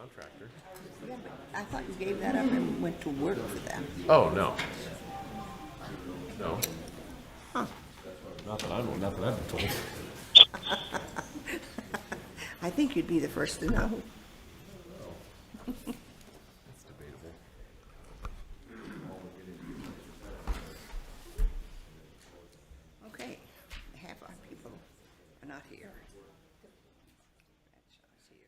contractor. Yeah, but I thought you gave that up and went to work for them. Oh, no. No. Huh. Not that I've been told. I think you'd be the first to know. That's debatable. Okay, half our people are not here. Bradshaw's here.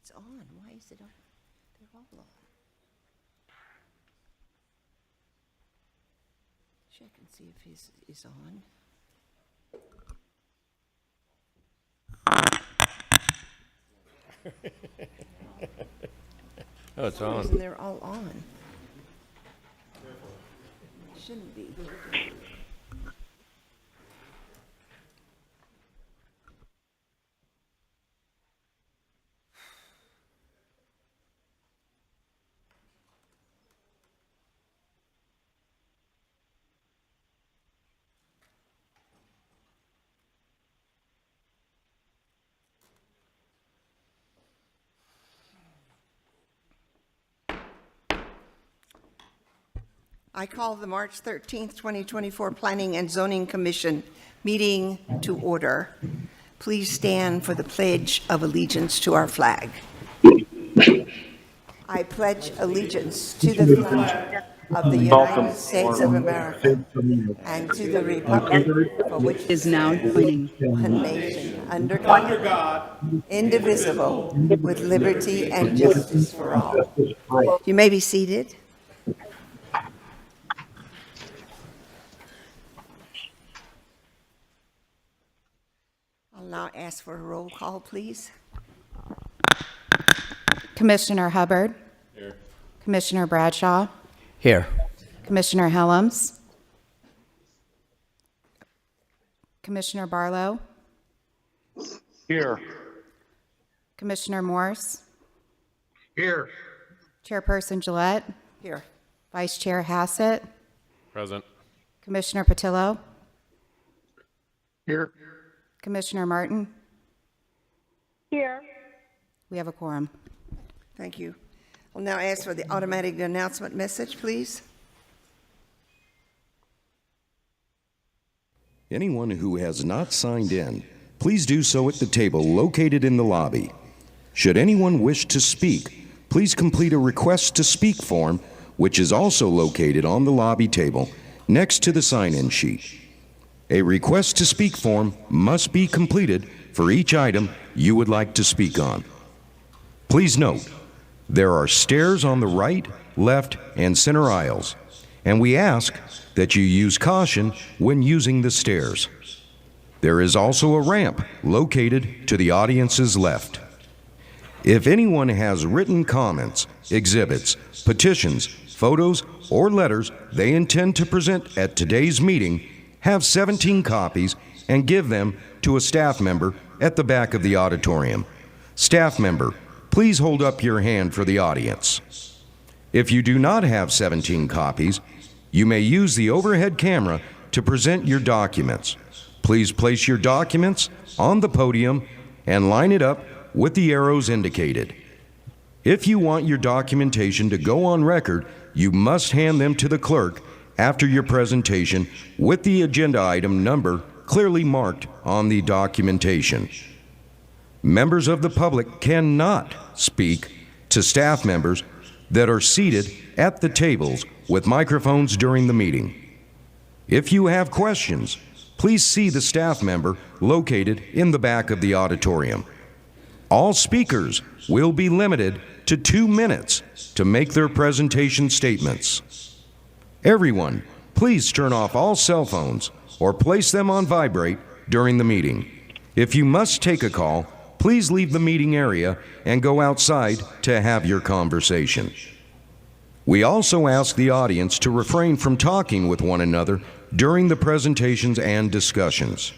It's on. Why is it on? They're all on. Check and see if his is on. Oh, it's For some on. reason, they're all on. Shouldn't be. I call the March 13th, 2024 Planning and Zoning Commission meeting to order. Please stand for the Pledge of Allegiance to our flag. I pledge allegiance to the flag of the United States of America and to the republic for which it Is now joining. one nation, under God, indivisible, with liberty and justice for all. You may be seated. I'll now ask for a roll call, please. Commissioner Hubbard. Here. Commissioner Bradshaw. Here. Commissioner Helms. Commissioner Barlow. Here. Commissioner Morse. Here. Chairperson Gillette. Here. Vice Chair Hassett. Present. Commissioner Patillo. Here. Commissioner Martin. Here. We have a quorum. Thank you. I'll now ask for the automatic announcement message, please. Anyone who has not signed in, please do so at the table located in the lobby. Should anyone wish to speak, please complete a request to speak form, which is also located on the lobby table next to the sign-in sheet. A request to speak form must be completed for each item you would like to speak on. Please note, there are stairs on the right, left, and center aisles, and we ask that you use caution when using the stairs. There is also a ramp located to the audience's left. If anyone has written comments, exhibits, petitions, photos, or letters they intend to present at today's meeting, have 17 copies and give them to a staff member at the back of the auditorium. Staff member, please hold up your hand for the audience. If you do not have 17 copies, you may use the overhead camera to present your documents. Please place your documents on the podium and line it up with the arrows indicated. If you want your documentation to go on record, you must hand them to the clerk after your presentation with the agenda item number clearly marked on the documentation. Members of the public cannot speak to staff members that are seated at the tables with microphones during the meeting. If you have questions, please see the staff member located in the back of the auditorium. All speakers will be limited to 2 minutes to make their presentation statements. Everyone, please turn off all cell phones or place them on vibrate during the meeting. If you must take a call, please leave the meeting area and go outside to have your conversation. We also ask the audience to refrain from talking with one another during the presentations and discussions.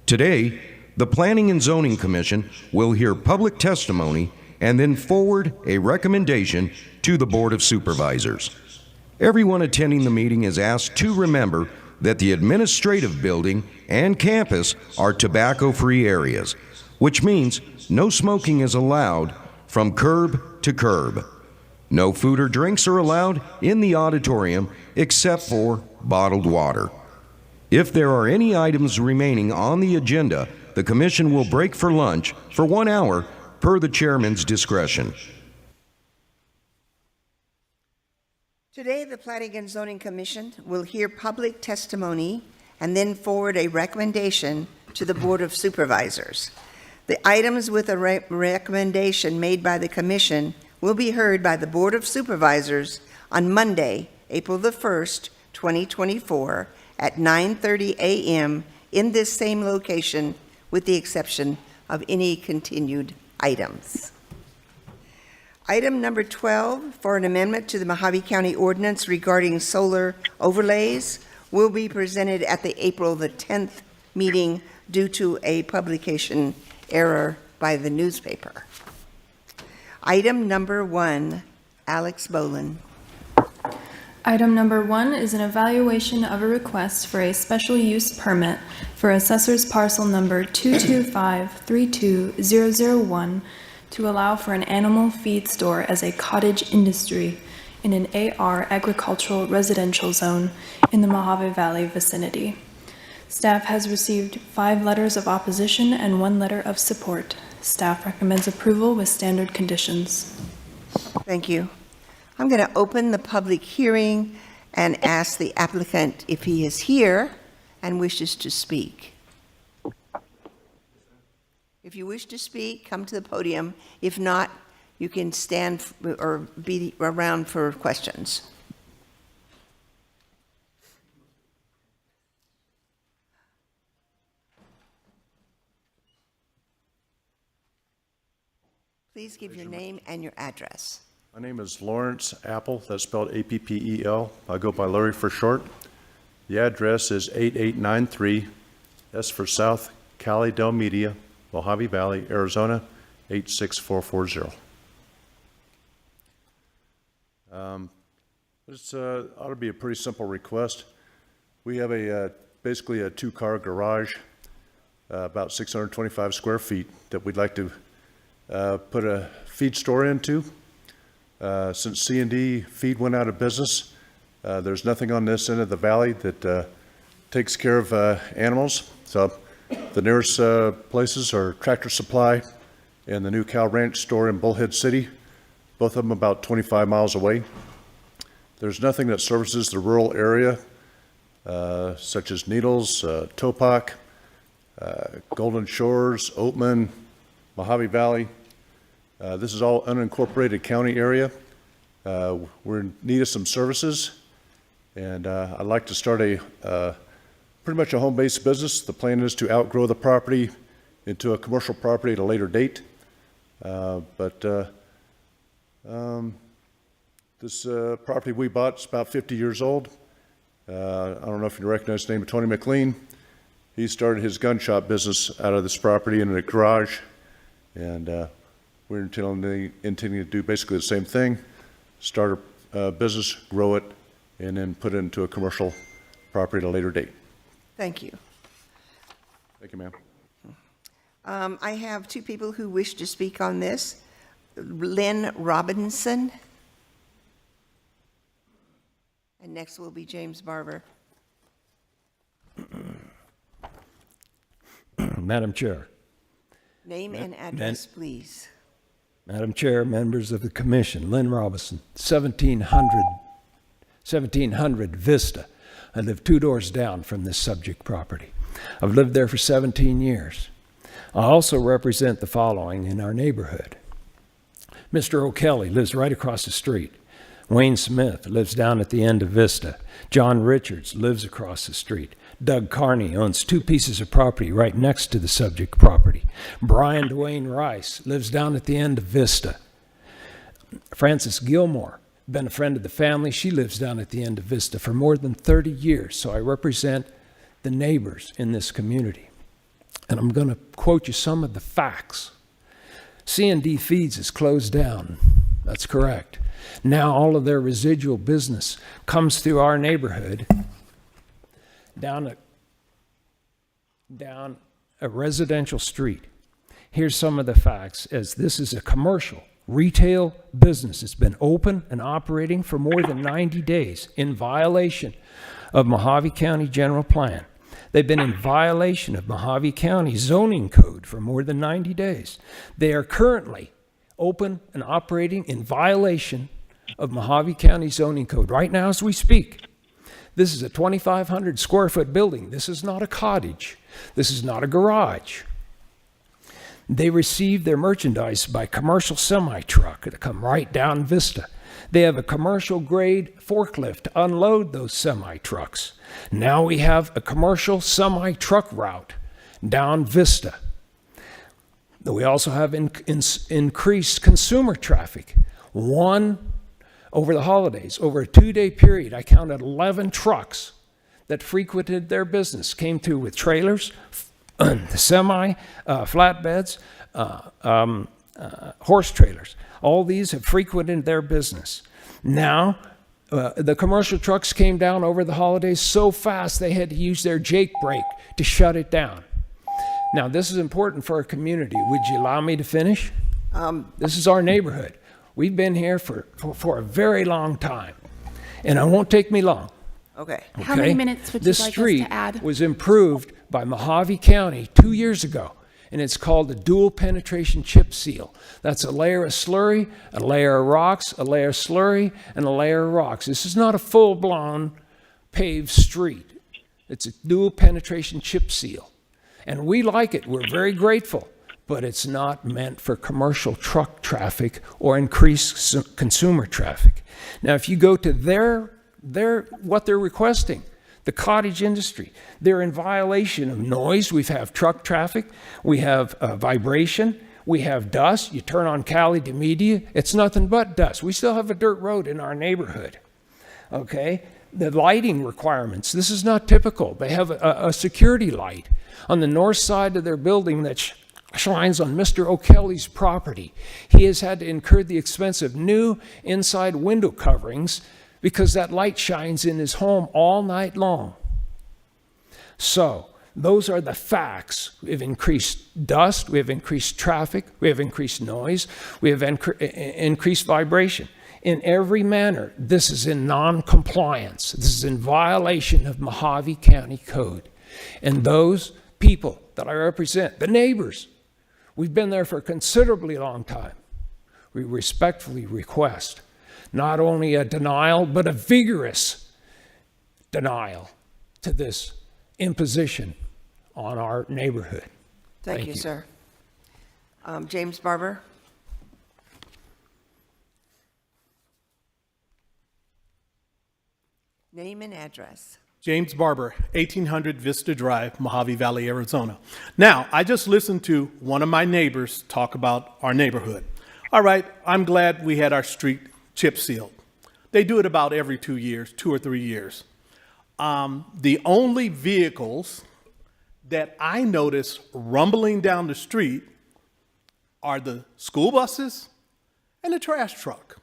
Today, the Planning and Zoning Commission will hear public testimony and then forward a recommendation to the Board of Supervisors. Everyone attending the meeting is asked to remember that the administrative building and campus are tobacco-free areas, which means no smoking is allowed from curb to curb. No food or drinks are allowed in the auditorium except for bottled water. If there are any items remaining on the agenda, the Commission will break for lunch for 1 hour per the Chairman's discretion. Today, the Planning and Zoning Commission will hear public testimony and then forward a recommendation to the Board of Supervisors. The items with a recommendation made by the Commission will be heard by the Board of Supervisors on Monday, April the 1st, 2024, at 9:30 a.m. in this same location, with the exception of any continued items. Item number 12, for an amendment to the Mojave County Ordinance regarding solar overlays, will be presented at the April the 10th meeting due to a publication error by the newspaper. Item number 1, Alex Bolin. Item number 1 is an evaluation of a request for a special use permit for assessor's parcel number 225-32001 to allow for an animal feed store as a cottage industry in an AR agricultural residential zone in the Mojave Valley vicinity. Staff has received 5 letters of opposition and 1 letter of support. Staff recommends approval with standard conditions. Thank you. I'm going to open the public hearing and ask the applicant if he is here and wishes to speak. If you wish to speak, come to the podium. If not, you can stand or be around for questions. Please give your name and your address. My name is Lawrence Apple, that's spelled A-P-P-E-L. I go by Larry for short. The address is 8893, S for South, Cali Del Media, Mojave Valley, Arizona, 86440. This ought to be a pretty simple request. We have basically a 2-car garage, about 625 square feet, that we'd like to put a feed store into. Since C&D Feed went out of business, there's nothing on this end of the valley that takes care of animals. So the nearest places are Tractor Supply and the new Cow Ranch store in Bullhead City, both of them about 25 miles away. There's nothing that services the rural area, such as Needles, Topak, Golden Shores, Oatman, Mojave Valley. This is all unincorporated county area. We're in need of some services, and I'd like to start a pretty much a home-based business. The plan is to outgrow the property into a commercial property at a later date. This property we bought is about 50 years old. I don't know if you recognize the name of Tony McLean. He started his gun shop business out of this property in a garage, and we're intending to do basically the same thing, start a business, grow it, and then put it into a commercial property at a later date. Thank you. Thank you, ma'am. I have 2 people who wish to speak on this. Lynn Robinson. And next will be James Barber. Madam Chair. Name and address, please. Madam Chair, members of the commission, Lynn Robinson, 1700 Vista. I live 2 doors down from this subject property. I've lived there for 17 years. I also represent the following in our neighborhood. Mr. O'Kelly lives right across the street. Wayne Smith lives down at the end of Vista. John Richards lives across the street. Doug Carney owns 2 pieces of property right next to the subject property. Brian Dwayne Rice lives down at the end of Vista. Frances Gilmore, been a friend of the family. She lives down at the end of Vista for more than 30 years. So I represent the neighbors in this community. And I'm going to quote you some of the facts. C&D Feeds is closed down. That's correct. Now all of their residual business comes through our neighborhood down a residential street. Here's some of the facts, as this is a commercial retail business. It's been open and operating for more than 90 days in violation of Mojave County General Plan. They've been in violation of Mojave County zoning code for more than 90 days. They are currently open and operating in violation of Mojave County zoning code right now as we speak. This is a 2,500 square foot building. This is not a cottage. This is not a garage. They receive their merchandise by commercial semi-truck to come right down Vista. They have a commercial grade forklift to unload those semi-trucks. Now we have a commercial semi-truck route down Vista. We also have increased consumer traffic. Over the holidays, over a 2-day period, I counted 11 trucks that frequented their business, came through with trailers, semi, flatbeds, horse trailers. All these have frequented their business. Now, the commercial trucks came down over the holidays so fast they had to use their Jake brake to shut it down. Now, this is important for our community. Would you allow me to finish? This is our neighborhood. We've been here for a very long time, and it won't take me long. Okay. How many minutes would you This like us street to add? was improved by Mojave County 2 years ago, and it's called the dual penetration chip seal. That's a layer of slurry, a layer of rocks, a layer of slurry, and a layer of rocks. This is not a full-blown paved street. It's a dual penetration chip seal. And we like it. We're very grateful. But it's not meant for commercial truck traffic or increased consumer traffic. Now, if you go to what they're requesting, the cottage industry, they're in violation of noise. We have truck traffic, we have vibration, we have dust. You turn on Cali de Media, it's nothing but dust. We still have a dirt road in our neighborhood, okay? The lighting requirements, this is not typical. They have a security light on the north side of their building that shines on Mr. O'Kelly's property. He has had to incur the expense of new inside window coverings because that light shines in his home all night long. So, those are the facts. We have increased dust, we have increased traffic, we have increased noise, we have increased vibration. In every manner, this is in non-compliance. This is in violation of Mojave County Code. And those people that I represent, the neighbors, we've been there for a considerably long time. We respectfully request not only a denial, but a vigorous denial to this imposition on our neighborhood. Thank you, sir. James Barber. Name and address. James Barber, 1800 Vista Drive, Mojave Valley, Arizona. Now, I just listened to one of my neighbors talk about our neighborhood. All right, I'm glad we had our street chip sealed. They do it about every 2 years, 2 or 3 years. The only vehicles that I notice rumbling down the street are the school buses and the trash truck.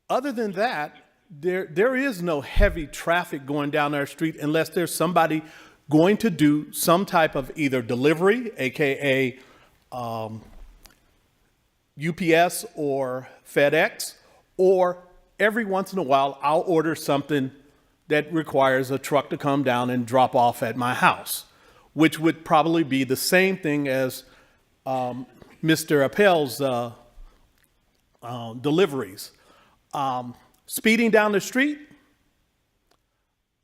Other than that, there is no heavy traffic going down our street unless there's somebody going to do some type of either delivery, AKA UPS or FedEx, or every once in a while I'll order something that requires a truck to come down and drop off at my house, which would probably be the same thing as Mr. Appel's deliveries. Speeding down the street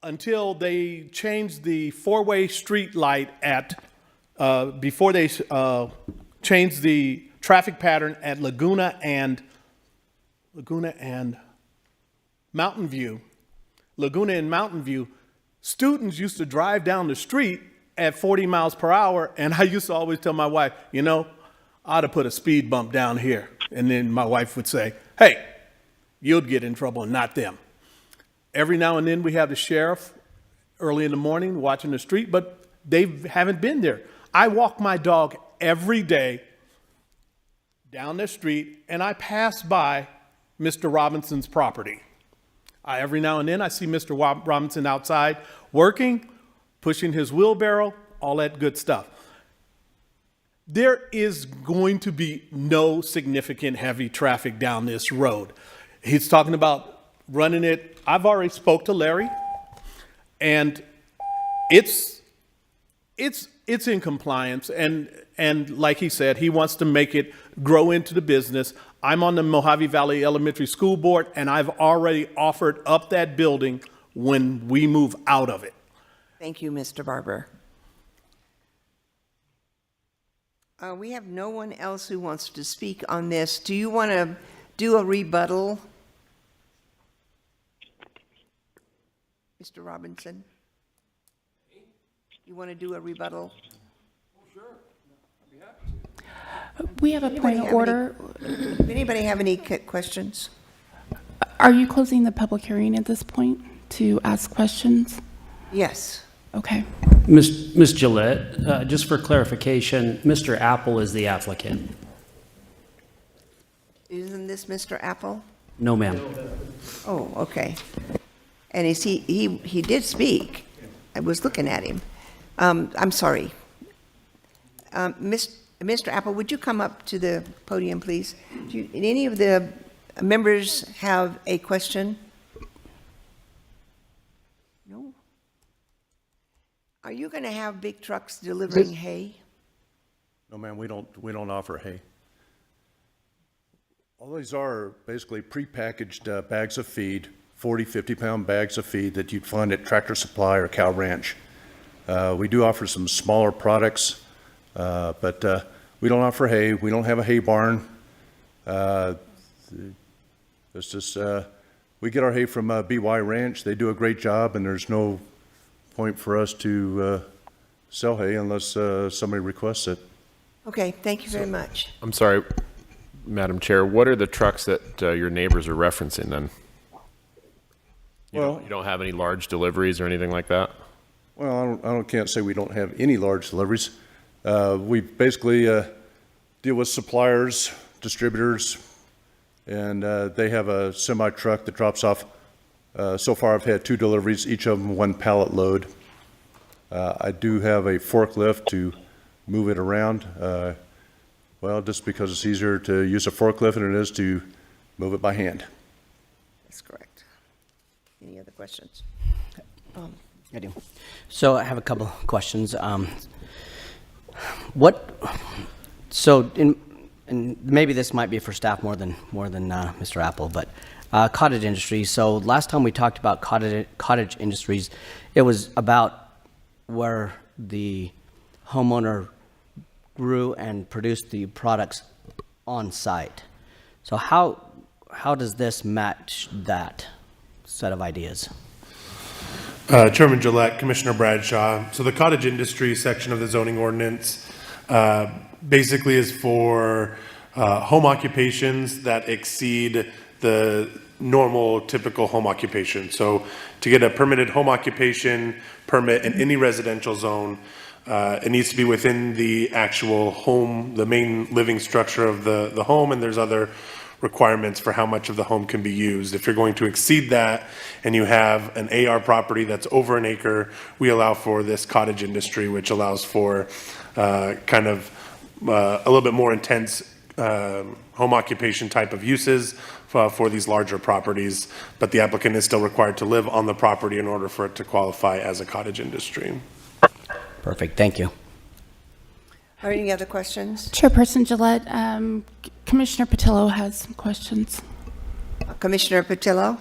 until they changed the four-way street light at, before they changed the traffic pattern at Laguna and Mountain View. Laguna and Mountain View, students used to drive down the street at 40 miles per hour, and I used to always tell my wife, you know, I ought to put a speed bump down here. And then my wife would say, hey, you'll get in trouble and not them. Every now and then we have the sheriff early in the morning watching the street, but they haven't been there. I walk my dog every day down the street, and I pass by Mr. Robinson's property. Every now and then I see Mr. Robinson outside working, pushing his wheelbarrow, all that good stuff. There is going to be no significant heavy traffic down this road. He's talking about running it. I've already spoke to Larry, and it's in compliance. And like he said, he wants to make it grow into the business. I'm on the Mojave Valley Elementary School Board, and I've already offered up that building when we move out of it. Thank you, Mr. Barber. We have no one else who wants to speak on this. Do you want to do a rebuttal? Mr. Robinson? You want to do a rebuttal? We have a point of order. Does anybody have any questions? Are you closing the public hearing at this point to ask questions? Yes. Okay. Ms. Gillette, just for clarification, Mr. Apple is the applicant. Isn't this Mr. Apple? No, ma'am. Oh, okay. And is he did speak. I was looking at him. I'm sorry. Mr. Apple, would you come up to the podium, please? Do any of the members have a question? No? Are you going to have big trucks delivering hay? No, ma'am, we don't offer hay. All these are basically prepackaged bags of feed, 40, 50-pound bags of feed that you'd find at Tractor Supply or Cow Ranch. We do offer some smaller products, but we don't offer hay. We don't have a hay barn. It's just, we get our hay from BY Ranch. They do a great job, and there's no point for us to sell hay unless somebody requests it. Okay, thank you very much. I'm sorry, Madam Chair, what are the trucks that your neighbors are referencing then? You don't have any large deliveries or anything like that? Well, can't say we don't have any large deliveries. We basically deal with suppliers, distributors, and they have a semi truck that drops off. So far, I've had 2 deliveries, each of them 1 pallet load. I do have a forklift to move it around. Well, just because it's easier to use a forklift than it is to move it by hand. That's correct. Any other questions? I do. So I have a couple questions. And maybe this might be for staff more than Mr. Apple, but cottage industry. So last time we talked about cottage industries, it was about where the homeowner grew and produced the products on site. So how does this match that set of ideas? Chairman Gillette, Commissioner Bradshaw. So the cottage industry section of the zoning ordinance basically is for home occupations that exceed the normal typical home occupation. So to get a permitted home occupation permit in any residential zone, it needs to be within the actual home, the main living structure of the home, and there's other requirements for how much of the home can be used. If you're going to exceed that and you have an AR property that's over an acre, we allow for this cottage industry, which allows for kind of a little bit more intense home occupation type of uses for these larger properties, but the applicant is still required to live on the property in order for it to qualify as a cottage industry. Perfect, thank you. Are any other questions? Chairperson Gillette, Commissioner Patillo has some questions. Commissioner Patillo?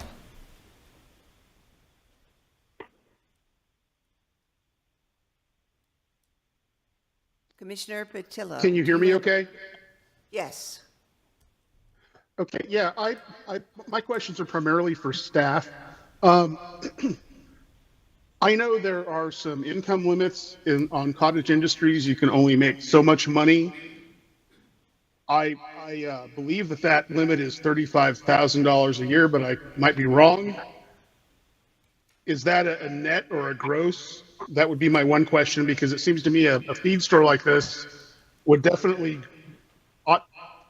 Commissioner Patillo? Can you hear me okay? Yes. Okay, yeah, my questions are primarily for staff. I know there are some income limits on cottage industries. You can only make so much money. I believe that limit is $35,000 a year, but I might be wrong. Is that a net or a gross? That would be my one question, because it seems to me a feed store like this would definitely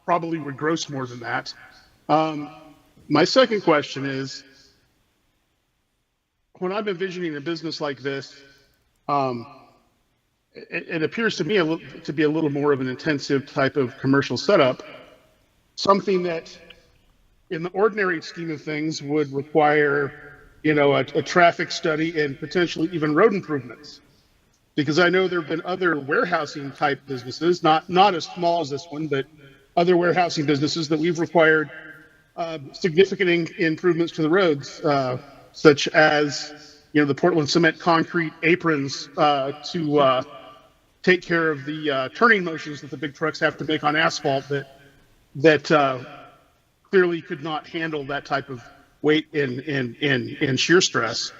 probably would gross more than that. My second question is, when I'm envisioning a business like this, it appears to me to be a little more of an intensive type of commercial setup, something that in the ordinary scheme of things would require, a traffic study and potentially even road improvements. Because I know there have been other warehousing type businesses, not as small as this one, but other warehousing businesses that we've required significant improvements to the roads, such as, the Portland cement concrete aprons to take care of the turning motions that the big trucks have to make on asphalt that clearly could not handle that type of weight and shear stress.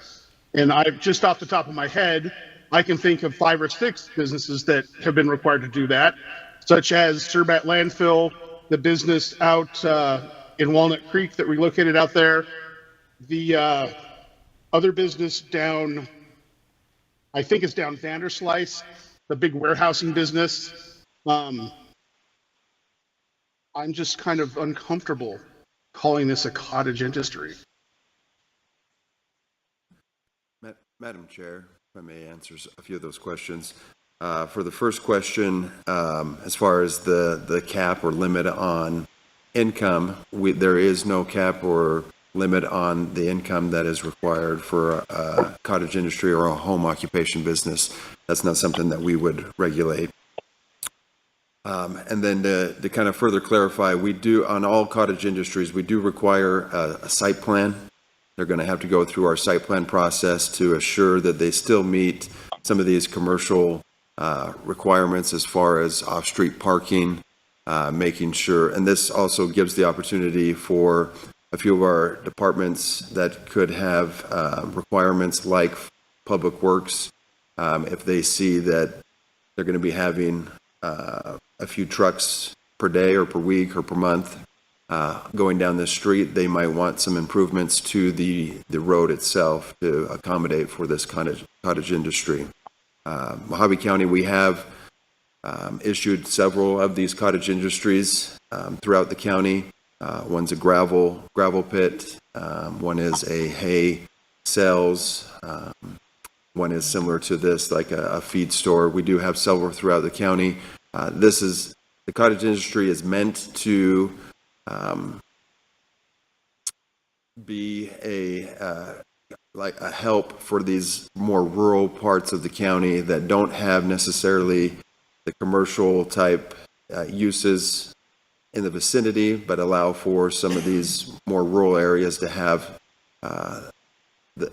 And just off the top of my head, I can think of 5 or 6 businesses that have been required to do that, such as Surbat Landfill, the business out in Walnut Creek that relocated out there, the other business down, I think it's down Vanderslice, the big warehousing business. I'm just kind of uncomfortable calling this a cottage industry. Madam Chair, if I may answer a few of those questions. For the first question, as far as the cap or limit on income, there is no cap or limit on the income that is required for a cottage industry or a home occupation business. That's not something that we would regulate. And then to kind of further clarify, we do, on all cottage industries, we do require a site plan. They're going to have to go through our site plan process to assure that they still meet some of these commercial requirements as far as off-street parking, making sure, and this also gives the opportunity for a few of our departments that could have requirements like Public Works, if they see that they're going to be having a few trucks per day or per week or per month going down the street, they might want some improvements to the road itself to accommodate for this cottage industry. Mojave County, we have issued several of these cottage industries throughout the county. One's a gravel pit, one is a hay sales, one is similar to this, like a feed store. We do have several throughout the county. The cottage industry is meant to be a help for these more rural parts of the county that don't have necessarily the commercial type uses in the vicinity, but allow for some of these more rural areas to have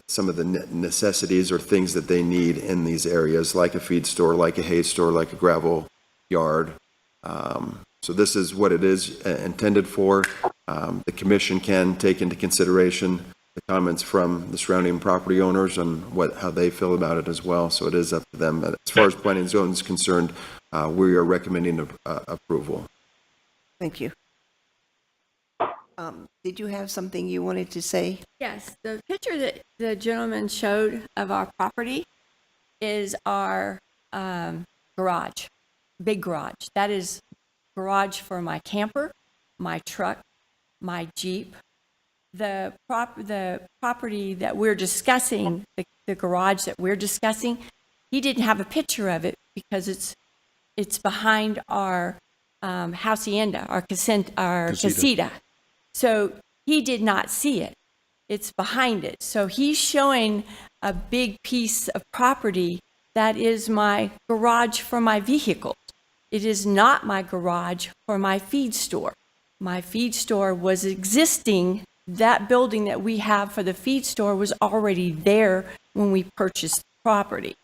some of the necessities or things that they need in these areas, like a feed store, like a hay store, like a gravel yard. So this is what it is intended for. The commission can take into consideration the comments from the surrounding property owners on how they feel about it as well. So it is up to them. But as far as planning zone is concerned, we are recommending approval. Thank you. Did you have something you wanted to say? Yes, the picture that the gentleman showed of our property is our garage, big garage. That is garage for my camper, my truck, my Jeep. The property that we're discussing, the garage that we're discussing, he didn't have a picture of it because it's behind our hacienda, our casita. So he did not see it. It's behind it. So he's showing a big piece of property that is my garage for my vehicle. It is not my garage for my feed store. My feed store was existing. That building that we have for the feed store was already there when we purchased the property.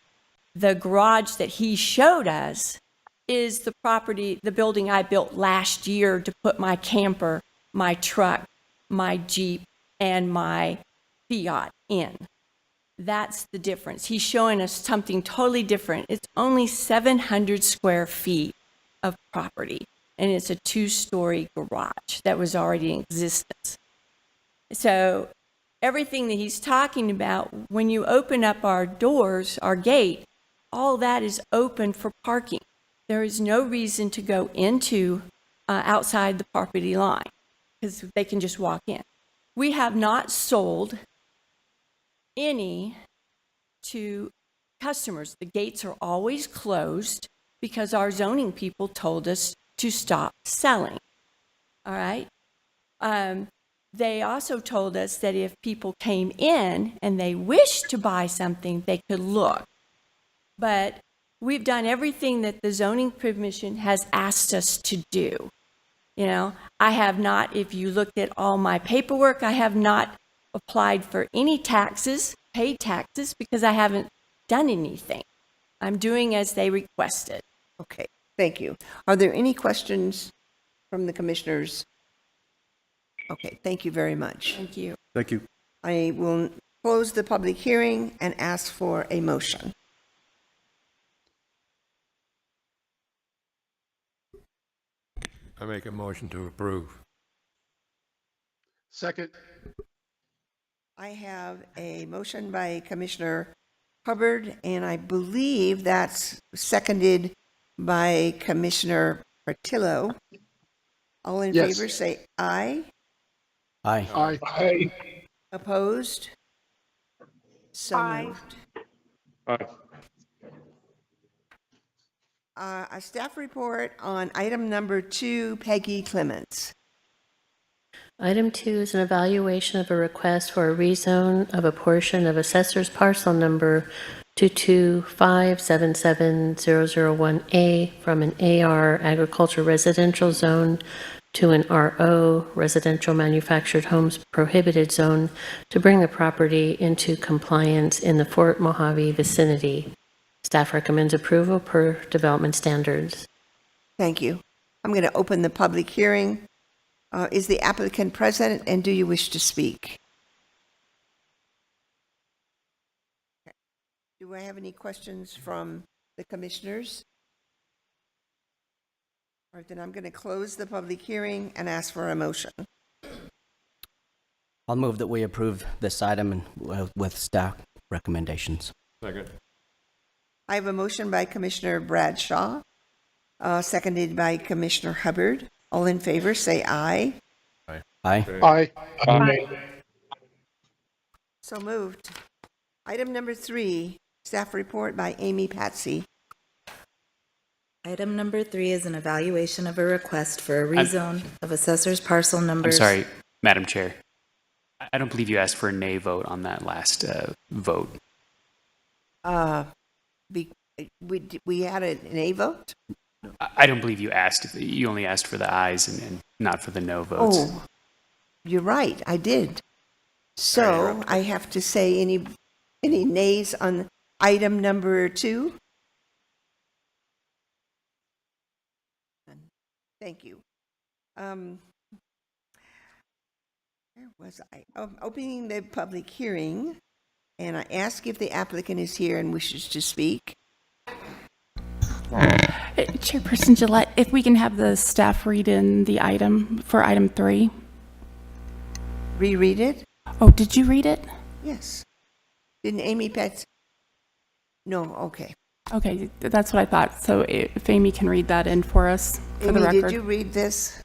The garage that he showed us is the property, the building I built last year to put my camper, my truck, my Jeep, and my Fiat in. That's the difference. He's showing us something totally different. It's only 700 square feet of property, and it's a 2-story garage that was already in existence. So everything that he's talking about, when you open up our doors, our gate, all that is open for parking. There is no reason to go into outside the property line because they can just walk in. We have not sold any to customers. The gates are always closed because our zoning people told us to stop selling. All right? They also told us that if people came in and they wished to buy something, they could look. But we've done everything that the zoning commission has asked us to do. You know, I have not, if you looked at all my paperwork, I have not applied for any taxes, paid taxes, because I haven't done anything. I'm doing as they requested. Okay, thank you. Are there any questions from the commissioners? Okay, thank you very much. Thank you. Thank you. I will close the public hearing and ask for a motion. I make a motion to approve. Second. I have a motion by Commissioner Hubbard, and I believe that's seconded by Commissioner Portillo. All in Yes. favor, say aye. Aye. Aye. Aye. Opposed? So moved. Aye. A staff report on item number 2, Peggy Clements. Item 2 is an evaluation of a request for a rezone of a portion of assessor's parcel number 225770001A from an AR agriculture residential zone to an RO residential manufactured homes prohibited zone to bring the property into compliance in the Fort Mojave vicinity. Staff recommends approval per development standards. Thank you. I'm going to open the public hearing. Is the applicant present, and do you wish to speak? Okay. Do I have any questions from the commissioners? All right, then I'm going to close the public hearing and ask for a motion. I'll move that we approve this item and with staff recommendations. Second. I have a motion by Commissioner Bradshaw, seconded by Commissioner Hubbard. All in favor, say aye. Aye. Aye. Aye. Aye. So moved. Item number 3, staff report by Amy Patsy. Item number 3 is an evaluation of a request for a rezone of assessor's parcel numbers. I'm sorry, Madam Chair. I don't believe you asked for a nay vote on that last vote. We had an A vote? I don't believe you asked. You only asked for the ayes and not for the no votes. Oh, you're right, I did. So I have to say any nays on item number 2? Thank you. Where was I? Opening the public hearing, and I ask if the applicant is here and wishes to speak. Chairperson Gillette, if we can have the staff read in the item for item 3. Reread it? Oh, did you read it? Yes. Didn't Amy Pets? No, okay. Okay, that's what I thought. So if Amy can read that in for us for the Amy, record. did you read this?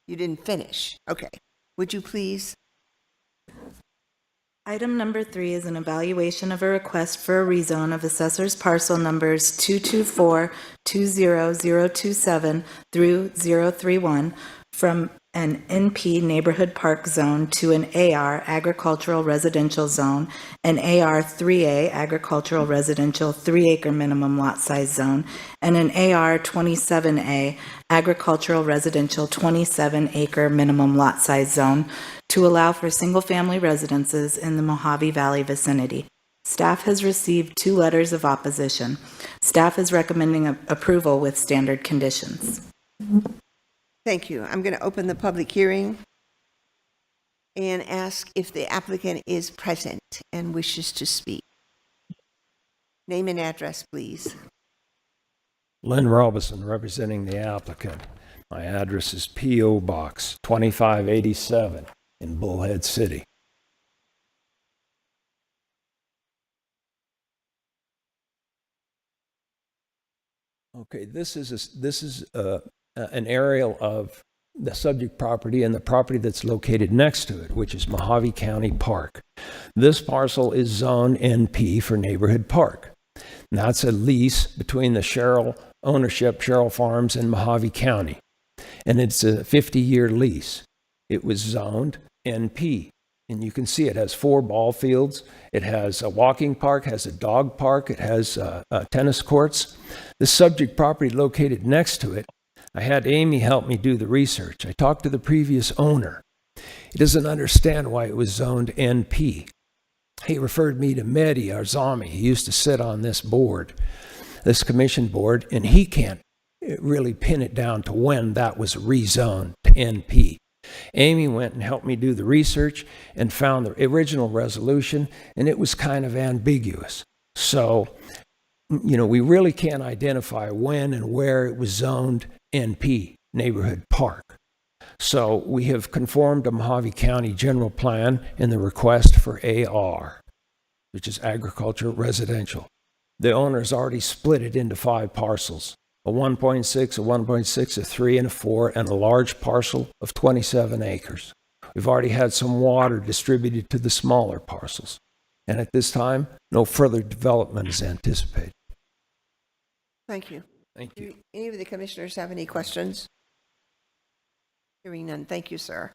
You didn't finish. Okay. Would you please? Item number 3 is an evaluation of a request for a rezone of assessor's parcel numbers 224-20027 through 031 from an NP Neighborhood Park Zone to an AR Agricultural Residential Zone, an AR 3A Agricultural Residential 3-acre minimum lot size zone, and an AR 27A Agricultural Residential 27-acre minimum lot size zone to allow for single-family residences in the Mojave Valley vicinity. Staff has received 2 letters of opposition. Staff is recommending approval with standard conditions. Thank you. I'm going to open the public hearing and ask if the applicant is present and wishes to speak. Name and address, please. Lynn Robison, representing the applicant. My address is P.O. Box 2587 in Bullhead City. Okay, this is an aerial of the subject property and the property that's located next to it, which is Mojave County Park. This parcel is Zone NP for Neighborhood Park. And that's a lease between the Sherrill Farms and Mojave County. And it's a 50-year lease. It was zoned NP. And you can see it has 4 ball fields. It has a walking park, has a dog park, it has tennis courts. The subject property located next to it, I had Amy help me do the research. I talked to the previous owner. He doesn't understand why it was zoned NP. He referred me to Mehdi Arzami. He used to sit on this board, this commission board, and he can't really pin it down to when that was rezoned to NP. Amy went and helped me do the research and found the original resolution, and it was kind of ambiguous. So, we really can't identify when and where it was zoned NP, Neighborhood Park. So we have conformed to Mojave County General Plan in the request for AR, which is Agriculture Residential. The owner's already split it into 5 parcels. A 1.6, a 1.6, a 3, and a 4, and a large parcel of 27 acres. We've already had some water distributed to the smaller parcels. And at this time, no further development is anticipated. Thank you. Thank you. Do any of the commissioners have any questions? Hearing none. Thank you, sir.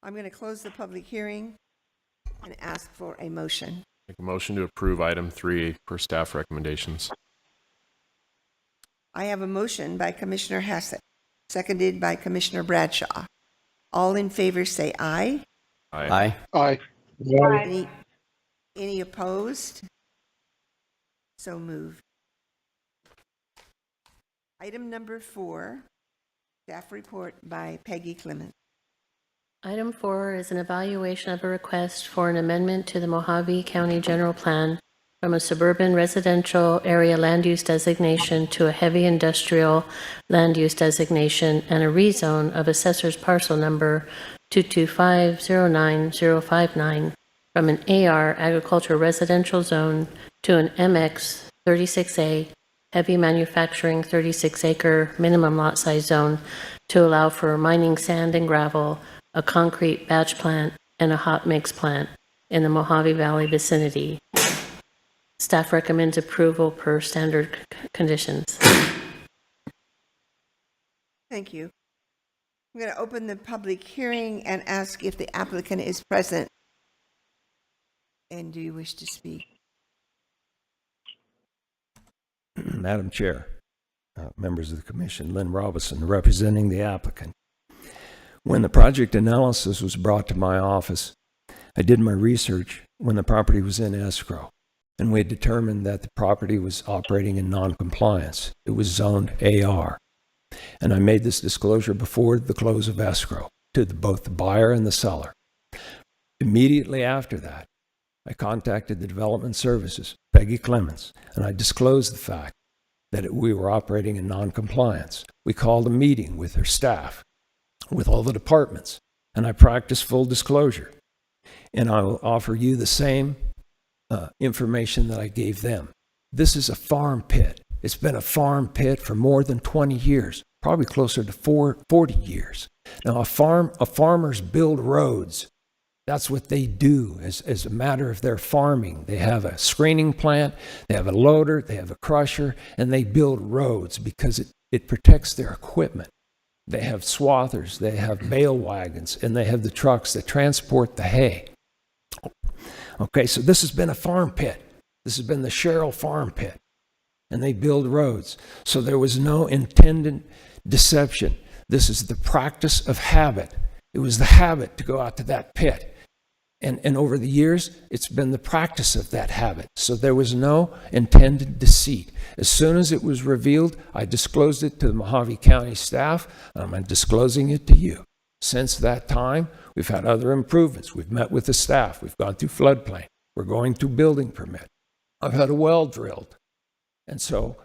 I'm going to close the public hearing and ask for a motion. Make a motion to approve item 3 per staff recommendations. I have a motion by Commissioner Hassett, seconded by Commissioner Bradshaw. All in favor say aye. Aye. Aye. Any opposed? So moved. Item number 4, staff report by Peggy Clemens. Item 4 is an evaluation of a request for an amendment to the Mojave County General Plan from a suburban residential area land use designation to a heavy industrial land use designation and a rezone of assessor's parcel number 225-09059 from an AR agricultural residential zone to an MX 36A heavy manufacturing 36-acre minimum lot size zone to allow for mining sand and gravel, a concrete batch plant, and a hot mix plant in the Mojave Valley vicinity. Staff recommends approval per standard conditions. Thank you. I'm going to open the public hearing and ask if the applicant is present. And do you wish to speak? Madam Chair, members of the commission, Lynn Robison, representing the applicant. When the project analysis was brought to my office, I did my research when the property was in escrow, and we had determined that the property was operating in non-compliance. It was zoned AR. And I made this disclosure before the close of escrow to both the buyer and the seller. Immediately after that, I contacted the Development Services, Peggy Clemens, and I disclosed the fact that we were operating in non-compliance. We called a meeting with her staff, with all the departments, and I practiced full disclosure. And I will offer you the same information that I gave them. This is a farm pit. It's been a farm pit for more than 20 years, probably closer to 40 years. Now, farmers build roads That's what they do as a matter of their farming. They have a screening plant, they have a loader, they have a crusher, and they build roads because it protects their equipment. They have swathers, they have bale wagons, and they have the trucks that transport the hay. Okay, so this has been a farm pit. This has been the Sherrill Farm Pit. And they build roads. So there was no intended deception. This is the practice of habit. It was the habit to go out to that pit. And over the years, it's been the practice of that habit. So there was no intended deceit. As soon as it was revealed, I disclosed it to the Mojave County staff. I'm disclosing it to you. Since that time, we've had other improvements. We've met with the staff. We've gone through floodplain. We're going through building permit. I've had a well drilled. And so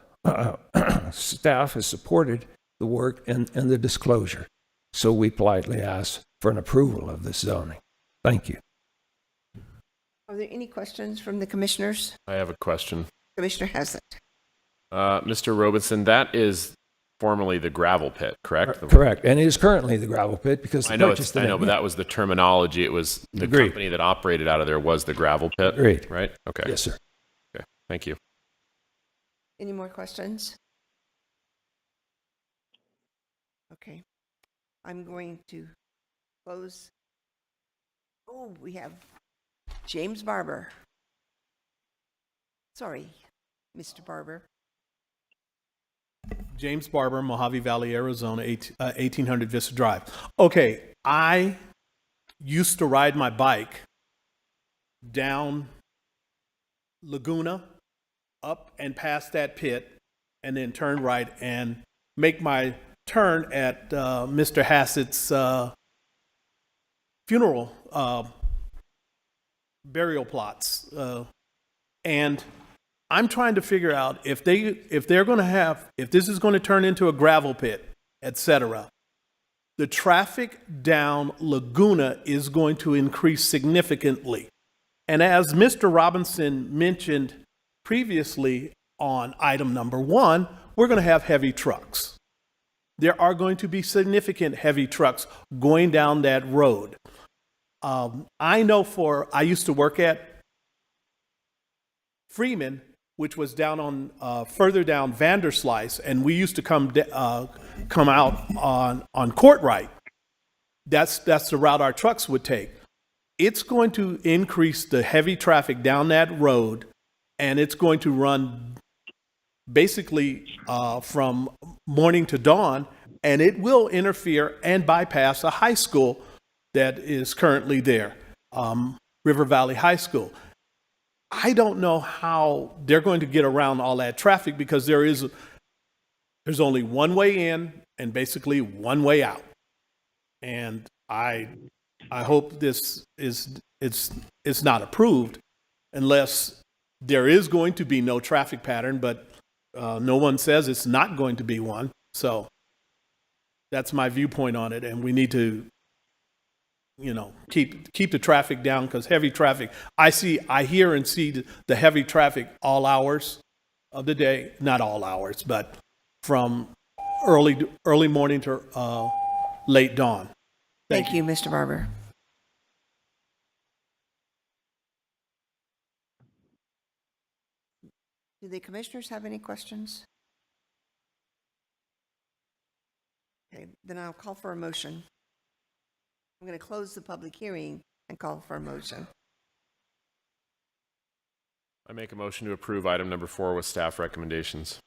staff has supported the work and the disclosure. So we politely ask for an approval of this zoning. Thank you. Are there any questions from the commissioners? I have a question. Commissioner Hassett. Mr. Robinson, that is formerly the gravel pit, correct? Correct. And it is currently the gravel pit because I know, but that was the terminology. It was the Agreed. company that operated out of there was the gravel pit. Agreed. Right? Okay. Yes, sir. Okay. Thank you. Any more questions? Okay. I'm going to close. Oh, we have James Barber. Sorry, Mr. Barber. James Barber, Mojave Valley, Arizona, 1800 Vista Drive. Okay, I used to ride my bike down Laguna, up and past that pit, and then turn right and make my turn at Mr. Hassett's funeral burial plots. And I'm trying to figure out if they're going to have, if this is going to turn into a gravel pit, etc., the traffic down Laguna is going to increase significantly. And as Mr. Robinson mentioned previously on item number 1, we're going to have heavy trucks. There are going to be significant heavy trucks going down that road. I know I used to work at Freeman, which was down on further down Vanderslice, and we used to come out on Courtright. That's the route our trucks would take. It's going to increase the heavy traffic down that road, and it's going to run basically from morning to dawn, and it will interfere and bypass a high school that is currently there, River Valley High School. I don't know how they're going to get around all that traffic because there's only one way in and basically one way out. And I hope this it's not approved unless there is going to be no traffic pattern, but no one says it's not going to be one. So that's my viewpoint on it, and we need to keep the traffic down, because heavy traffic, I hear and see the heavy traffic all hours of the day, not all hours, but from early morning to late dawn. Thank you, Mr. Barber. Do the commissioners have any questions? Okay, then I'll call for a motion. I'm going to close the public hearing and call for a motion. I make a motion to approve item number 4 with staff recommendations.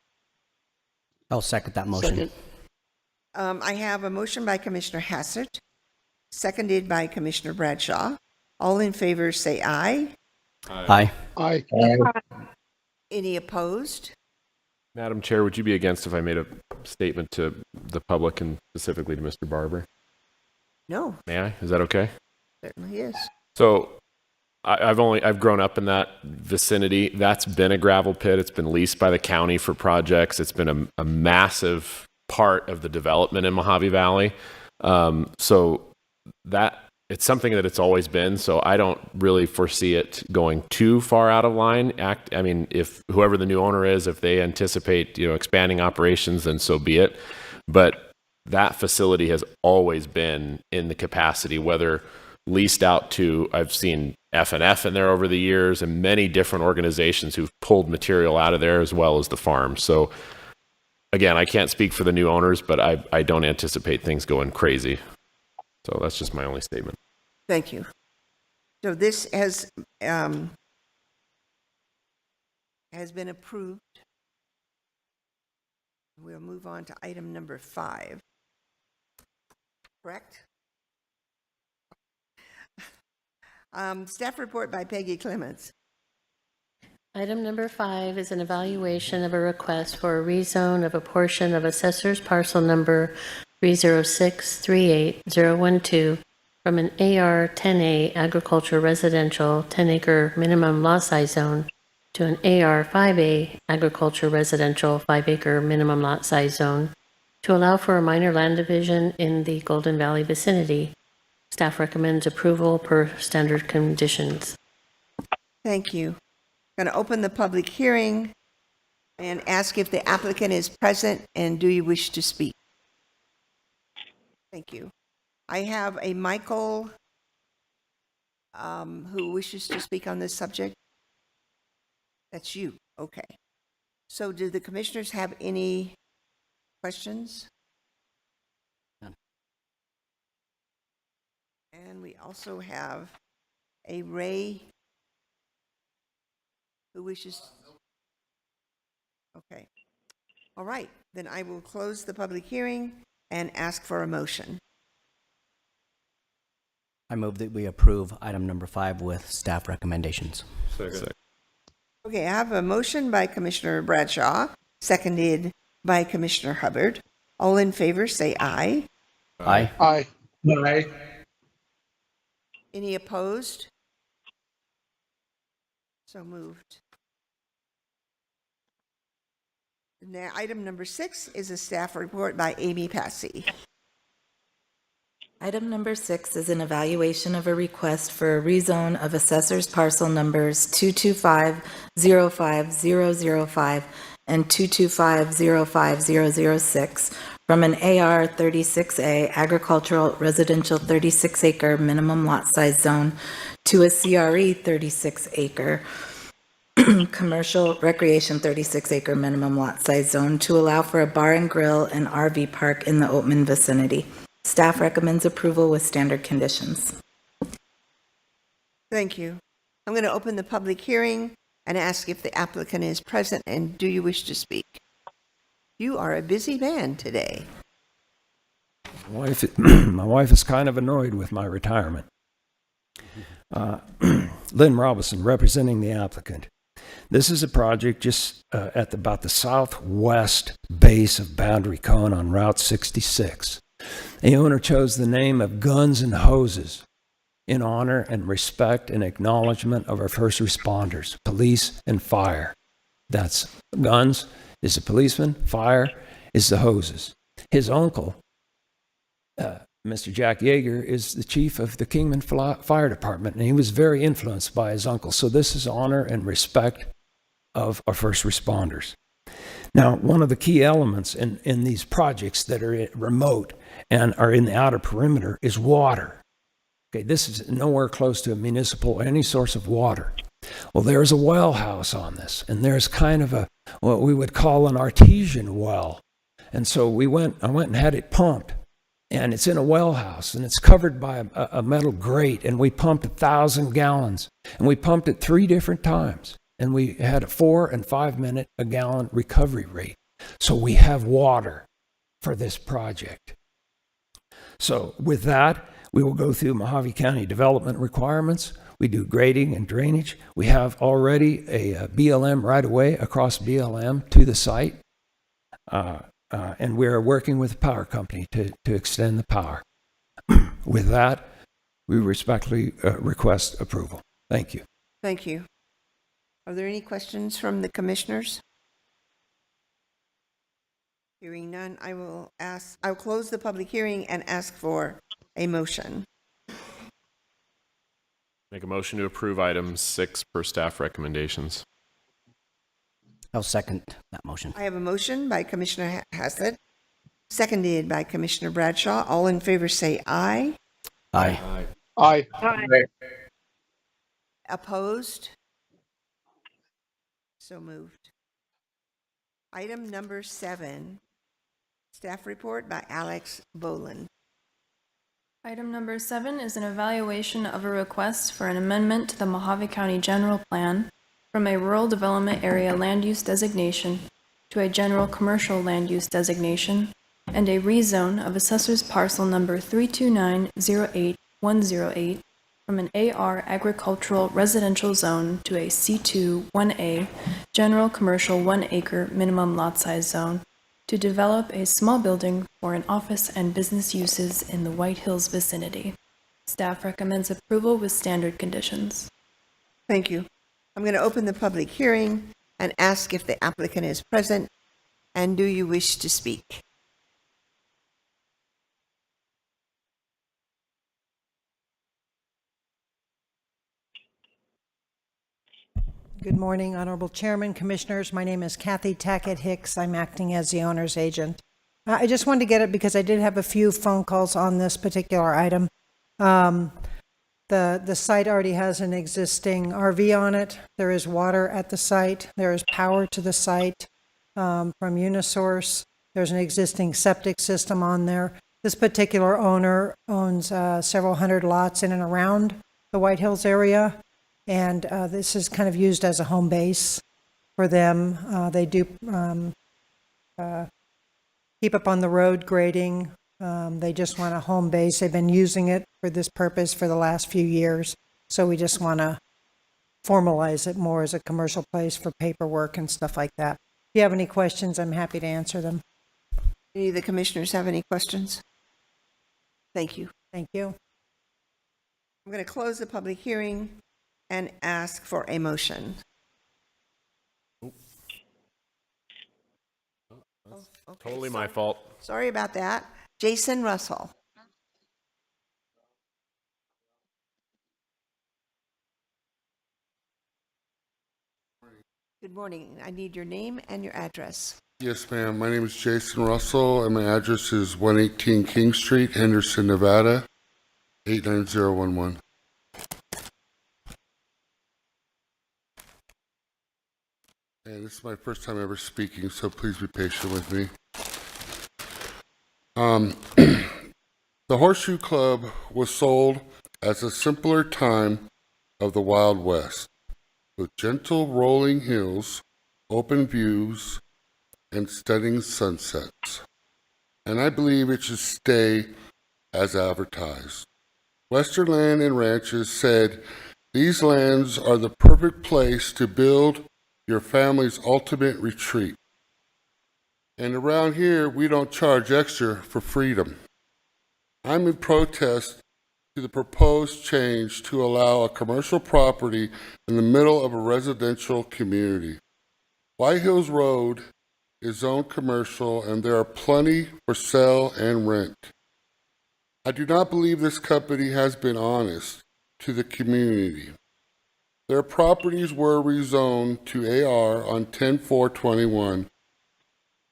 I'll second that motion. Second. I have a motion by Commissioner Hassett, seconded by Commissioner Bradshaw. All in favor say aye. Aye. Aye. Any opposed? Madam Chair, would you be against if I made a statement to the public and specifically to Mr. Barber? No. May I? Is that okay? Certainly is. So I've grown up in that vicinity. That's been a gravel pit. It's been leased by the county for projects. It's been a massive part of the development in Mojave Valley. So that it's something that it's always been. So I don't really foresee it going too far out of line. I mean, if whoever the new owner is, if they anticipate, expanding operations, then so be it. But that facility has always been in the capacity, whether leased out to, I've seen F&F in there over the years, and many different organizations who've pulled material out of there, as well as the farm. So again, I can't speak for the new owners, but I don't anticipate things going crazy. So that's just my only statement. Thank you. So this has been approved. We'll move on to item number 5. Correct? Staff report by Peggy Clements. Item number 5 is an evaluation of a request for a rezone of a portion of assessor's parcel number 30638-012 from an AR 10A agriculture residential 10-acre minimum lot size zone to an AR 5A agriculture residential 5-acre minimum lot size zone to allow for a minor land division in the Golden Valley vicinity. Staff recommends approval per standard conditions. Thank you. Going to open the public hearing and ask if the applicant is present and do you wish to speak? Thank you. I have a Michael who wishes to speak on this subject. That's you. Okay. So do the commissioners have any questions? None. And we also have a Ray who wishes. Okay. All right. Then I will close the public hearing and ask for a motion. I move that we approve item number 5 with staff recommendations. Second. Okay, I have a motion by Commissioner Bradshaw, seconded by Commissioner Hubbard. All in favor, say aye. Aye. Aye. Aye. Any opposed? So moved. Now, item number 6 is a staff report by Amy Passy. Item number 6 is an evaluation of a request for a rezone of assessor's parcel numbers 225-05005 and 225-05006 from an AR 36A agricultural residential 36-acre minimum lot size zone to a CRE 36-acre commercial recreation 36-acre minimum lot size zone to allow for a bar and grill and RV park in the Oatman vicinity. Staff recommends approval with standard conditions. Thank you. I'm going to open the public hearing and ask if the applicant is present and do you wish to speak? You are a busy man today. My wife is kind of annoyed with my retirement. Lynn Robinson, representing the applicant. This is a project just at about the southwest base of Boundary Cone on Route 66. The owner chose the name of Guns and Hoses in honor and respect and acknowledgement of our first responders, police and fire. That's guns is the policeman, fire is the hoses. His uncle, Mr. Jack Yeager, is the chief of the Kingman Fire Department, and he was very influenced by his uncle. So this is honor and respect of our first responders. Now, one of the key elements in these projects that are remote and are in the outer perimeter is water. Okay, this is nowhere close to a municipal or any source of water. Well, there's a well house on this, and there's kind of what we would call an artesian well. And so I went and had it pumped, and it's in a well house, and it's covered by a metal grate, and we pumped 1,000 gallons, and we pumped it 3 different times. And we had a 4 and 5 minute a gallon recovery rate. So we have water for this project. So with that, we will go through Mojave County development requirements. We do grading and drainage. We have already a BLM right away across BLM to the site. And we're working with the power company to extend the power. With that, we respectfully request approval. Thank you. Thank you. Are there any questions from the commissioners? Hearing none, I'll close the public hearing and ask for a motion. Make a motion to approve item 6 per staff recommendations. I'll second that motion. I have a motion by Commissioner Hassett, seconded by Commissioner Bradshaw. All in favor say aye. Aye. Aye. Opposed? So moved. Item number 7, staff report by Alex Boland. Item number 7 is an evaluation of a request for an amendment to the Mojave County General Plan from a rural development area land use designation to a general commercial land use designation and a rezone of assessor's parcel number 329-08108 from an AR agricultural residential zone to a C2 1A general commercial 1 acre minimum lot size zone to develop a small building for an office and business uses in the White Hills vicinity. Staff recommends approval with standard conditions. Thank you. I'm going to open the public hearing and ask if the applicant is present, and do you wish to speak? Good morning, Honorable Chairman, Commissioners. My name is Kathy Tackett Hicks. I'm acting as the owner's agent. I just wanted to get it because I did have a few phone calls on this particular item. The site already has an existing RV on it. There is water at the site. There is power to the site from Unisource. There's an existing septic system on there. This particular owner owns several hundred lots in and around the White Hills area. And this is kind of used as a home base for them. They do keep up on the road grading. They just want a home base. They've been using it for this purpose for the last few years. So we just want to formalize it more as a commercial place for paperwork and stuff like that. If you have any questions, I'm happy to answer them. Any of the commissioners have any questions? Thank you. Thank you. I'm going to close the public hearing and ask for a motion. Totally my fault. Sorry about that. Jason Russell. Good morning. I need your name and your address. Yes, ma'am. My name is Jason Russell, and my address is 118 King Street, Henderson, Nevada, 89011. And this is my first time ever speaking, so please be patient with me. The Horseshoe Club was sold as a simpler time of the Wild West, with gentle rolling hills, open views, and stunning sunsets. And I believe it should stay as advertised. Western Land and Ranches said, "These lands are the perfect place to build your family's ultimate retreat. And around here, we don't charge extra for freedom." I'm in protest to the proposed change to allow a commercial property in the middle of a residential community. White Hills Road is zoned commercial, and there are plenty for sale and rent. I do not believe this company has been honest to the community. Their properties were rezoned to AR on 10/4/21.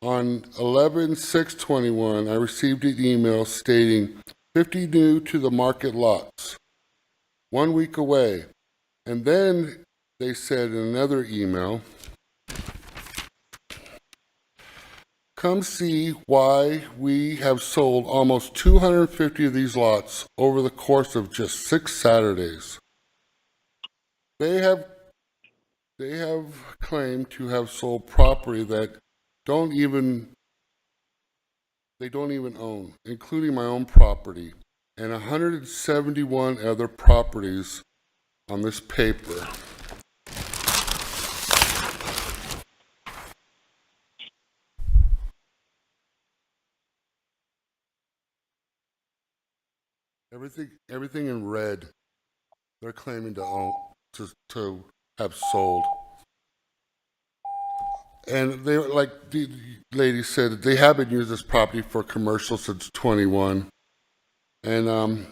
On 11/6/21, I received an email stating 50 new to the market lots, 1 week away. And then they said in another email, "Come see why we have sold almost 250 of these lots over the course of just 6 Saturdays. They have claimed to have sold property that they don't even own, including my own property and 171 other properties on this paper. Everything in red, they're claiming to own, to have sold. And they, like the lady said, they haven't used this property for commercial since 21. And I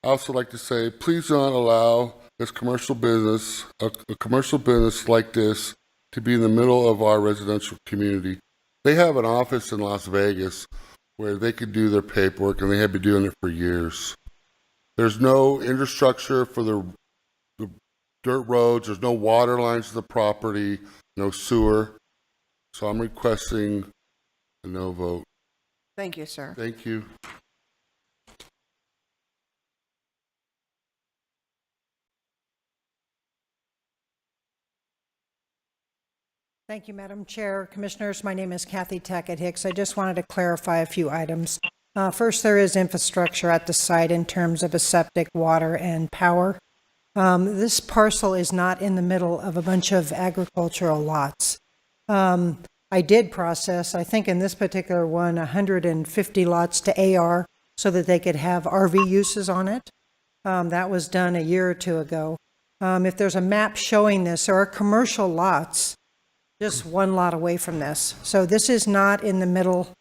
also like to say, please don't allow this commercial business, a commercial business like this, to be in the middle of our residential community. They have an office in Las Vegas where they could do their paperwork, and they have been doing it for years. There's no infrastructure for the dirt roads. There's no water lines to the property, no sewer. So I'm requesting a no vote. Thank you, sir. Thank you. Thank you, Madam Chair. Commissioners, my name is Kathy Tackett Hicks. I just wanted to clarify a few items. First, there is infrastructure at the site in terms of a septic, water, and power. This parcel is not in the middle of a bunch of agricultural lots. I did process, I think in this particular one, 150 lots to AR so that they could have RV uses on it. That was done a year or two ago. If there's a map showing this, there are commercial lots just one lot away from this. So this is not in the middle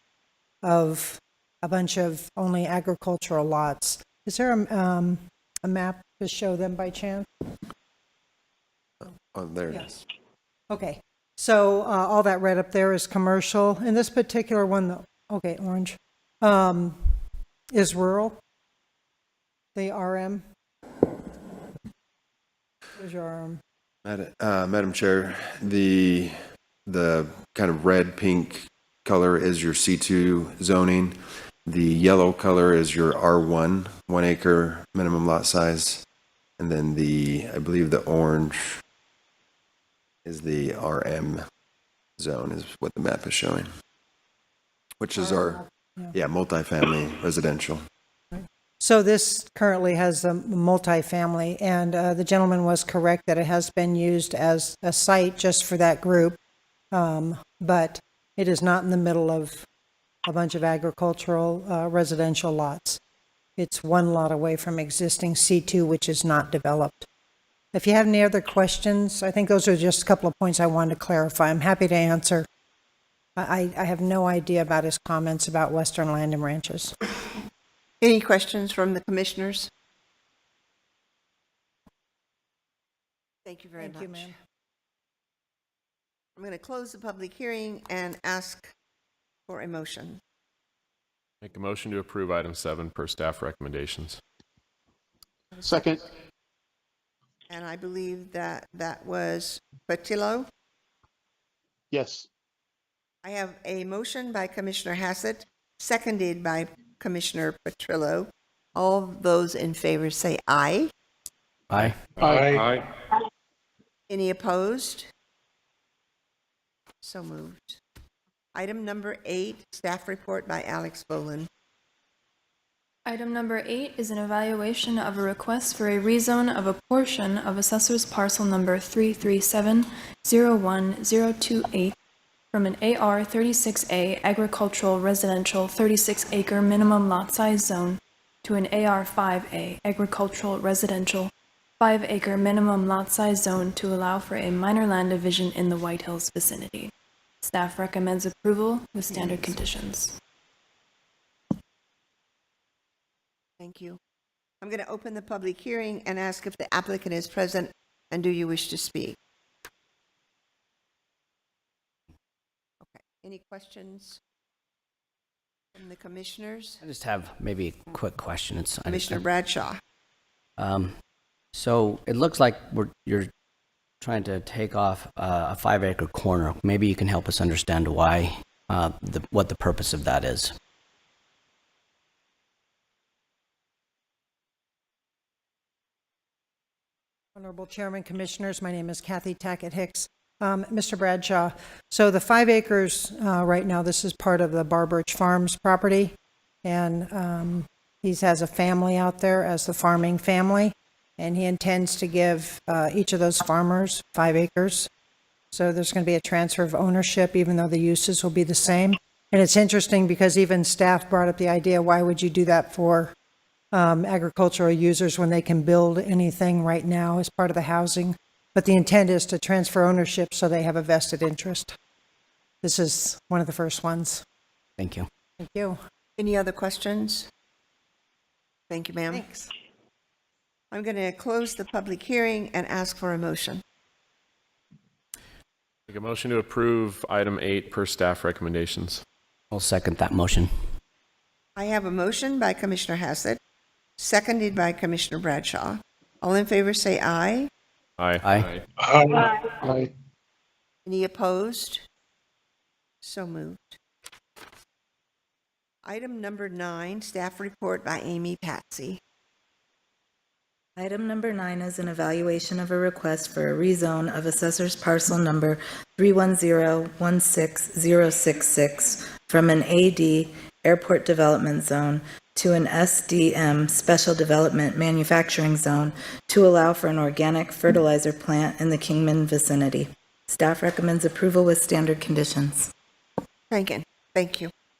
of a bunch of only agricultural lots. Is there a map to show them by chance? Oh, there it is. Yes. Okay. So all that red up there is commercial. In this particular one, though, okay, orange, is rural. The RM. Where's your RM? Madam Chair, the kind of red pink color is your C2 zoning. The yellow color is your R1, 1 acre minimum lot size. And then I believe the orange is the RM zone is what the map is showing, which is our, multifamily residential. So this currently has a multifamily, and the gentleman was correct that it has been used as a site just for that group, but it is not in the middle of a bunch of agricultural residential lots. It's one lot away from existing C2, which is not developed. If you have any other questions, I think those are just a couple of points I wanted to clarify. I'm happy to answer. I have no idea about his comments about Western Land and Ranches. Any questions from the commissioners? Thank you very much. Thank you, ma'am. I'm going to close the public hearing and ask for a motion. Make a motion to approve item 7 per staff recommendations. Second. And I believe that was Patillo. Yes. I have a motion by Commissioner Hassett, seconded by Commissioner Petrillo. All those in favor say aye. Aye. Aye. Any opposed? So moved. Item number 8, staff report by Alex Boland. Item number 8 is an evaluation of a request for a rezone of a portion of assessor's parcel number 337-01028 from an AR 36A agricultural residential 36 acre minimum lot size zone to an AR 5A agricultural residential 5 acre minimum lot size zone to allow for a minor land division in the White Hills vicinity. Staff recommends approval with standard conditions. Thank you. I'm going to open the public hearing and ask if the applicant is present, and do you wish to speak? Okay. Any questions from the commissioners? I just have maybe a quick question. Commissioner Bradshaw. So it looks like you're trying to take off a 5 acre corner. Maybe you can help us understand why, what the purpose of that is. Honorable Chairman, Commissioners, my name is Kathy Tackett Hicks. Mr. Bradshaw, so the 5 acres right now, this is part of the Barbridge Farms property, and he has a family out there as the farming family, and he intends to give each of those farmers 5 acres. So there's going to be a transfer of ownership, even though the uses will be the same. And it's interesting because even staff brought up the idea, why would you do that for agricultural users when they can build anything right now as part of the housing? But the intent is to transfer ownership so they have a vested interest. This is one of the first ones. Thank you. Thank you. Any other questions? Thank you, ma'am. Thanks. I'm going to close the public hearing and ask for a motion. Make a motion to approve item 8 per staff recommendations. I'll second that motion. I have a motion by Commissioner Hassett, seconded by Commissioner Bradshaw. All in favor say aye. Aye. Aye. Any opposed? So moved. Item number 9, staff report by Amy Patsy. Item number 9 is an evaluation of a request for a rezone of assessor's parcel number 310-16066 from an AD Airport Development Zone to an SDM Special Development Manufacturing Zone to allow for an organic fertilizer plant in the Kingman vicinity. Staff recommends approval with standard conditions. Thank you.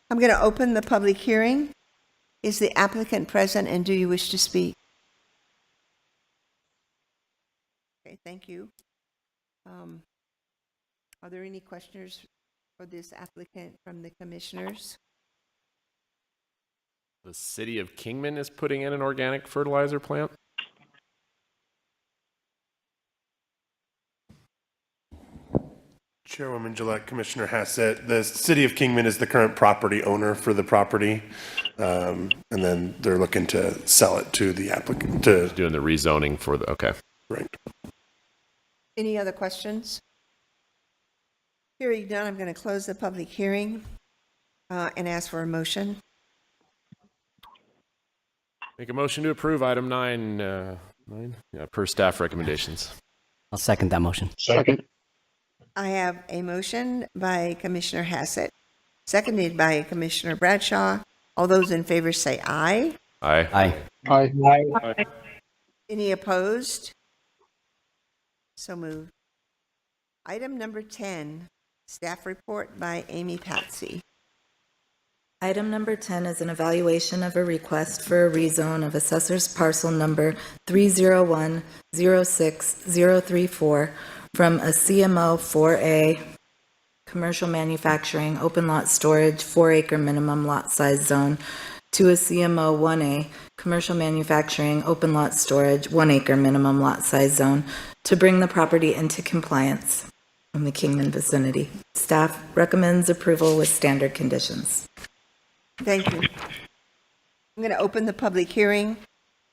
I'm going to open the public hearing. Is the applicant present and do you wish to speak? Okay, thank you. Are there any questions for this applicant from the commissioners? The city of Kingman is putting in an organic fertilizer plant? Chairwoman Gillette, Commissioner Hassett, the city of Kingman is the current property owner for the property. And then they're looking to sell it to the applicant. Doing the rezoning for the, okay. Right. Any other questions? Hearing none, I'm going to close the public hearing and ask for a motion. Make a motion to approve item 9, per staff recommendations. I'll second that motion. Second. I have a motion by Commissioner Hassett, seconded by Commissioner Bradshaw. All those in favor say aye. Aye. Aye. Any opposed? So moved. Item number 10, staff report by Amy Patsy. Item number 10 is an evaluation of a request for a rezone of assessor's parcel number 301-06034 from a CMO 4A commercial manufacturing open lot storage 4-acre minimum lot size zone to a CMO 1A commercial manufacturing open lot storage 1-acre minimum lot size zone to bring the property into compliance in the Kingman vicinity. Staff recommends approval with standard conditions. Thank you. I'm going to open the public hearing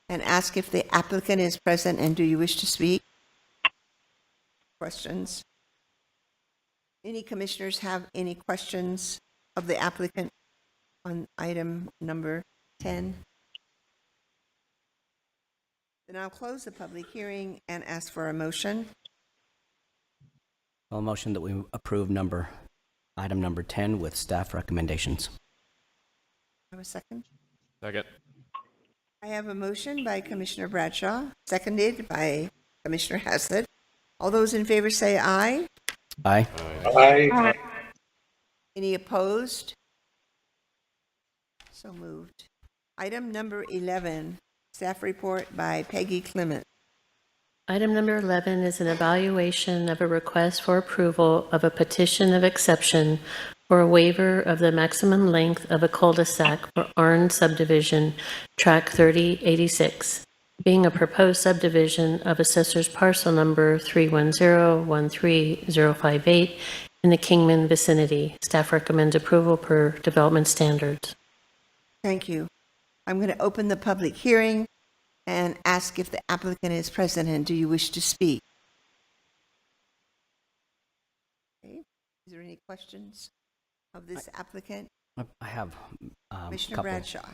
and ask if the applicant is present and do you wish to speak? Questions? Any commissioners have any questions of the applicant on item number 10? Then I'll close the public hearing and ask for a motion. A motion that we approve item number 10 with staff recommendations. Have a second? Second. I have a motion by Commissioner Bradshaw, seconded by Commissioner Hassett. All those in favor say aye. Aye. Aye. Any opposed? So moved. Item number 11, staff report by Peggy Clement. Item number 11 is an evaluation of a request for approval of a petition of exception for a waiver of the maximum length of a cul-de-sac for Arn subdivision, track 3086, being a proposed subdivision of assessor's parcel number 310-13058 in the Kingman vicinity. Staff recommends approval per development standards. Thank you. I'm going to open the public hearing and ask if the applicant is present and do you wish to speak? Okay. Is there any questions of this applicant? I have Commissioner couple. Bradshaw.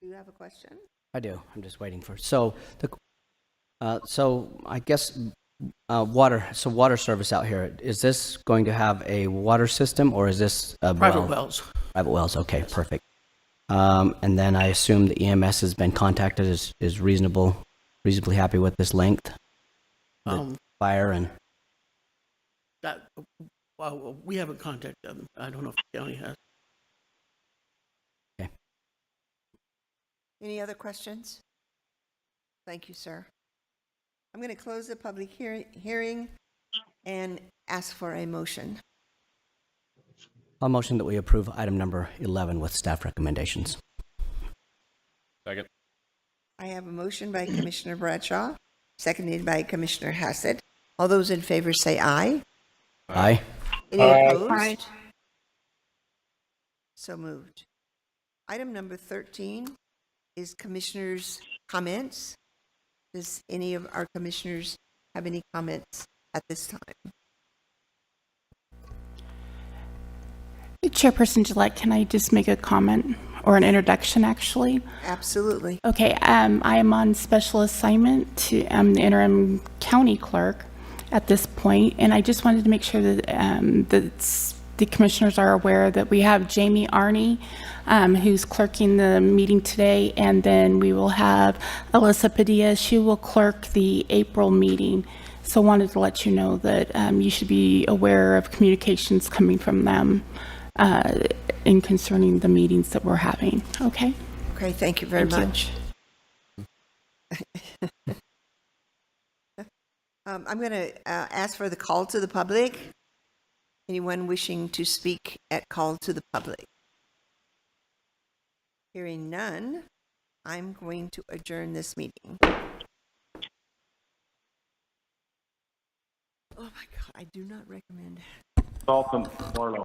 Do you have a question? I do. I'm just waiting for. So I guess water service out here. Is this going to have a water system or is this a Private wells. Private wells. Okay, perfect. And then I assume the EMS has been contacted. Is reasonably happy with this length. Fire and. Well, we haven't contacted them. I don't know if the county has. Okay. Any other questions? Thank you, sir. I'm going to close the public hearing and ask for a motion. I'll motion that we approve item number 11 with staff recommendations. Second. I have a motion by Commissioner Bradshaw, seconded by Commissioner Hassett. All those in favor say aye. Aye. Any opposed? So moved. Item number 13 is commissioners' comments. Does any of our commissioners have any comments at this time? Chairperson Gillette, can I just make a comment or an introduction, actually? Absolutely. Okay, I am on special assignment I'm the interim county clerk at this point, and I just wanted to make sure that the commissioners are aware that we have Jamie Arney, who's clerking the meeting today, and then we will have Alyssa Padilla. She will clerk the April meeting. So wanted to let you know that you should be aware of communications coming from them in concerning the meetings that we're having. Okay? Okay, thank you very much. I'm going to ask for the call to the public. Anyone wishing to speak at call to the public? Hearing none, I'm going to adjourn this meeting. Oh my God, I do not recommend. Dalton, Marlo.